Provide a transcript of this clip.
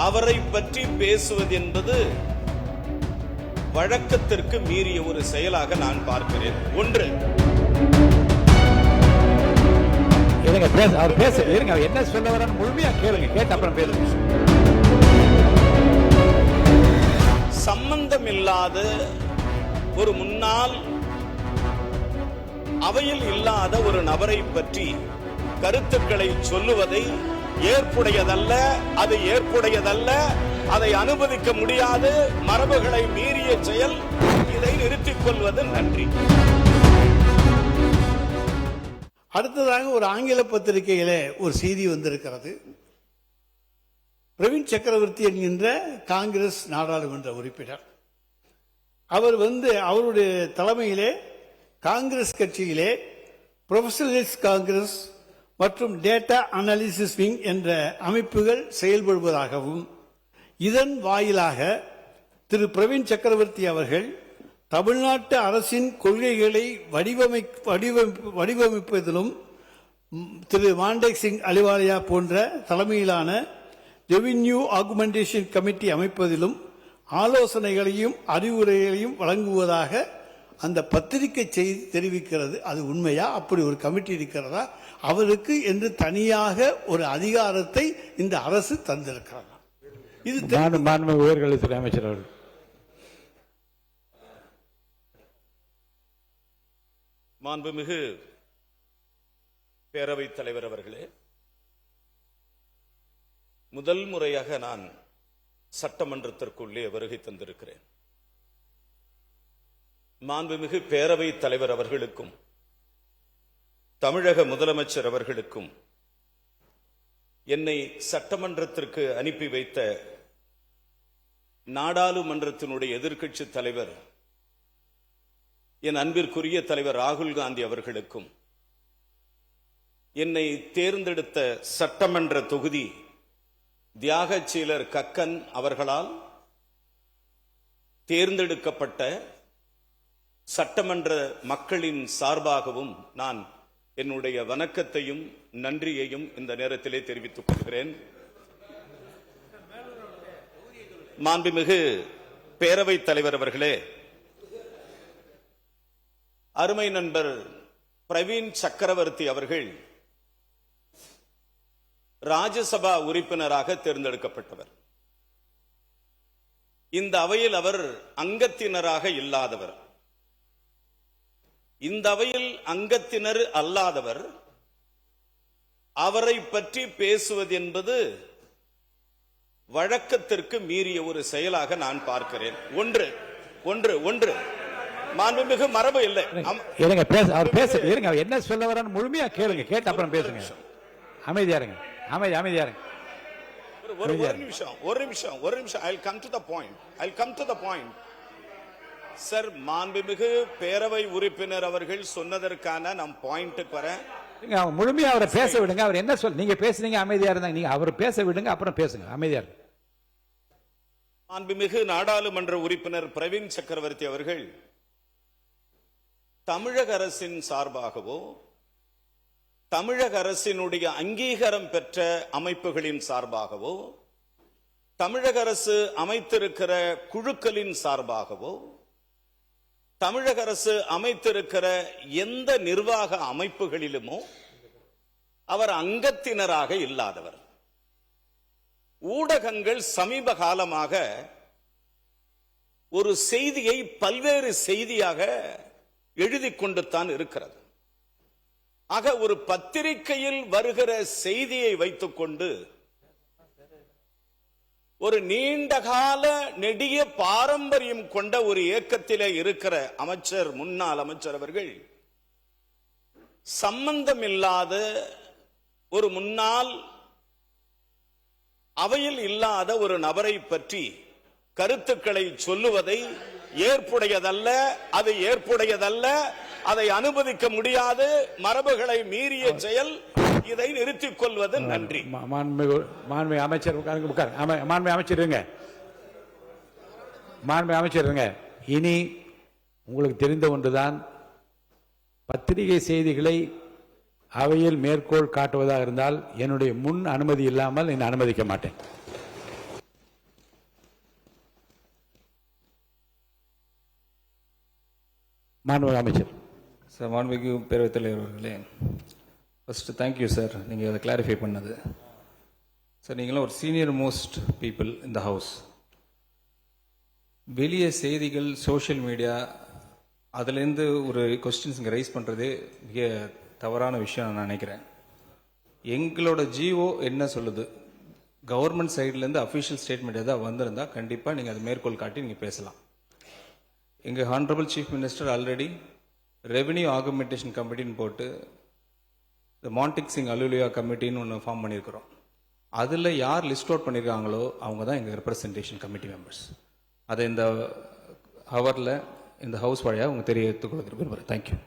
அவரை பற்றி பேசுவது என்பது வழக்கத்திற்கு மீறிய ஒரு செயலாக நான் பார்க்கிறேன். ஒன்று, அவர் பேச இருங்க, அவர் என்ன சொல்ல வர முழுமையா கேளுங்க, கேட்டு அப்புறம் பேசுங்க. சம்பந்தம் இல்லாத ஒரு முன்னாள் அவையில் இல்லாத ஒரு நபரை பற்றி கருத்துக்களை சொல்லுவதை ஏற்புடையதல்ல, அது ஏற்புடையதல்ல, அதை அனுமதிக்க முடியாது, மரபுகளை மீறிய செயல், இதை நிறுத்திக் கொள்வது நன்றி. அடுத்ததாக ஒரு ஆங்கில பத்திரிகையிலே ஒரு செய்தி வந்திருக்கிறது. பிரவீன் சக்கரவர்த்தி என்கின்ற காங்கிரஸ் நாடாளுமன்ற உறுப்பினர், அவர் அவருடைய தலைமையிலே காங்கிரஸ் கட்சியிலே ப்ரொஃபஷனலிஸ்ட் காங்கிரஸ் மற்றும் டேட்டா அனாலிசிஸ் விங் என்ற அமைப்புகள் செயல்படுவதாகவும், இதன் வாயிலாக திரு பிரவீன் சக்கரவர்த்தி அவர்கள் தமிழ்நாட்டு அரசின் கொள்கைகளை வடிவமைப்பதிலும் திரு மாண்டேக் சிங் அலிவாலியா போன்ற தலைமையிலான ரெவின்யூ ஆகுமெண்டேஷன் கமிட்டி அமைப்பதிலும் ஆலோசனைகளையும் அறிவுரைகளையும் வழங்குவதாக அந்த பத்திரிகை செய்தி தெரிவிக்கிறது. அது உண்மையா? அப்படி ஒரு கமிட்டி இருக்கிறதா? அவருக்கு என்று தனியாக ஒரு அதிகாரத்தை இந்த அரசு தந்திருக்கிறதா? இது உயர்கல்வித்துறை அமைச்சர் அவர்கள். மாண்புமிகு பேரவைத் தலைவர் அவர்களே, முதல் முறையாக நான் சட்டமன்றத்திற்குள்ளே வருகை தந்திருக்கிறேன். மாண்புமிகு பேரவைத் தலைவர் அவர்களுக்கும் தமிழக முதலமைச்சர் அவர்களுக்கும் என்னை சட்டமன்றத்திற்கு அனுப்பி வைத்த நாடாளுமன்றத்தினுடைய எதிர்க்கட்சி தலைவர் என் அன்பிற்குரிய தலைவர் ராகுல் காந்தி அவர்களுக்கும், என்னை தேர்ந்தெடுத்த சட்டமன்ற தொகுதி தியாகச்சீலர் கக்கன் அவர்களால் தேர்ந்தெடுக்கப்பட்ட சட்டமன்ற மக்களின் சார்பாகவும் நான் என்னுடைய வணக்கத்தையும் நன்றியையும் இந்த நேரத்திலே தெரிவித்துக் கொள்கிறேன். மாண்புமிகு பேரவைத் தலைவர் அவர்களே, அருமை நண்பர் பிரவீன் சக்கரவர்த்தி அவர்கள் ராஜ்யசபா உறுப்பினராக தேர்ந்தெடுக்கப்பட்டவர். இந்த அவையில் அவர் அங்கத்தினராக இல்லாதவர். இந்த அவையில் அங்கத்தினர் அல்லாதவர். அவரை பற்றி பேசுவது என்பது வழக்கத்திற்கு மீறிய ஒரு செயலாக நான் பார்க்கிறேன். ஒன்று ஒன்று ஒன்று மாண்புமிகு மரபு இல்லை. அவர் பேச இருங்க, அவர் என்ன சொல்ல வர முழுமையா கேளுங்க, கேட்டு அப்புறம் பேசுங்க. அமைதியா இருங்க, அமைதியா இருங்க. ஒரு நிமிஷம். I'll come to the point. Sir, மாண்புமிகு பேரவை உறுப்பினர் அவர்கள் சொன்னதற்கான நம் பாயிண்ட்டுக்கு வரேன். முழுமையா அவரை பேச விடுங்க. அவர் என்ன சொல், நீங்க பேசுனீங்க, அமைதியா இருந்தாங்க. நீங்க அவர் பேச விடுங்க, அப்புறம் பேசுங்க. அமைதியா இருங்க. மாண்புமிகு நாடாளுமன்ற உறுப்பினர் பிரவீன் சக்கரவர்த்தி அவர்கள் தமிழக அரசின் சார்பாகவோ தமிழக அரசினுடைய அங்கீகாரம் பெற்ற அமைப்புகளின் சார்பாகவோ தமிழக அரசு அமைத்திருக்கிற குழுக்களின் சார்பாகவோ தமிழக அரசு அமைத்திருக்கிற எந்த நிர்வாக அமைப்புகளிலுமோ அவர் அங்கத்தினராக இல்லாதவர். ஊடகங்கள் சமீப காலமாக ஒரு செய்தியை பல்வேறு செய்தியாக எழுதி கொண்டுத்தான் இருக்கிறது. ஆக ஒரு பத்திரிகையில் வருகிற செய்தியை வைத்துக் கொண்டு ஒரு நீண்டகால நெடிய பாரம்பரியம் கொண்ட ஒரு இயக்கத்திலே இருக்கிற முன்னாள் அமைச்சர் அவர்கள் சம்பந்தமில்லாத ஒரு முன்னாள் அவையில் இல்லாத ஒரு நபரை பற்றி கருத்துக்களை சொல்லுவதை ஏற்புடையதல்ல, அது ஏற்புடையதல்ல, அதை அனுமதிக்க முடியாது, மரபுகளை மீறிய செயல், இதை நிறுத்திக் கொள்வது நன்றி. மாண்புமிகு அமைச்சர் இருங்க. இனி உங்களுக்கு தெரிந்த ஒன்றுதான், பத்திரிகை செய்திகளை அவையில் மேற்கோள் காட்டுவதாக இருந்தால் என்னுடைய முன் அனுமதி இல்லாமல் நான் அனுமதிக்க மாட்டேன். மாண்புமிகு அமைச்சர். சார், மாண்புமிகு பேரவைத் தலைவர் அவர்களே, ஃபஸ்ட்டு தேங்க்யூ சார், நீங்கள் அதை கிளாரிஃபை பண்ணது. சார், நீங்களாம் ஒரு சீனியர் மோஸ்ட் பீப்புள் இந்த ஹவுஸ். வெளியே செய்திகள், சோஷியல் மீடியா, அதுலேருந்து ஒரு கொஸ்டின்ஸ் இங்கே ரைஸ் பண்ணுறதே மிக தவறான விஷயம் நான் நினைக்கிறேன். எங்களோட ஜிஓ என்ன சொல்லுது, கவர்மெண்ட் சைட்லேருந்து அஃபிஷியல் ஸ்டேட்மெண்ட் எதாவது வந்திருந்தால் கண்டிப்பாக நீங்கள் அதை மேற்கோள் காட்டி நீங்கள் பேசலாம். எங்கள் honourable chief minister already revenue augmentation கமிட்டின்னு போட்டு இந்த மான்டெக் சிங் அலுலியா கமிட்டின்னு ஒன்று ஃபார்ம் பண்ணியிருக்கிறோம். அதில் யார் லிஸ்ட் அவுட் பண்ணியிருக்காங்களோ அவங்க தான் எங்கள் ரெப்ரசன்டேஷன் கமிட்டி மெம்பர்ஸ். அதை இந்த ஹவரில் இந்த ஹவுஸ் வழியாக அவங்க தெரியத்துக் கொள்கிறேன். தேங்க்யூ.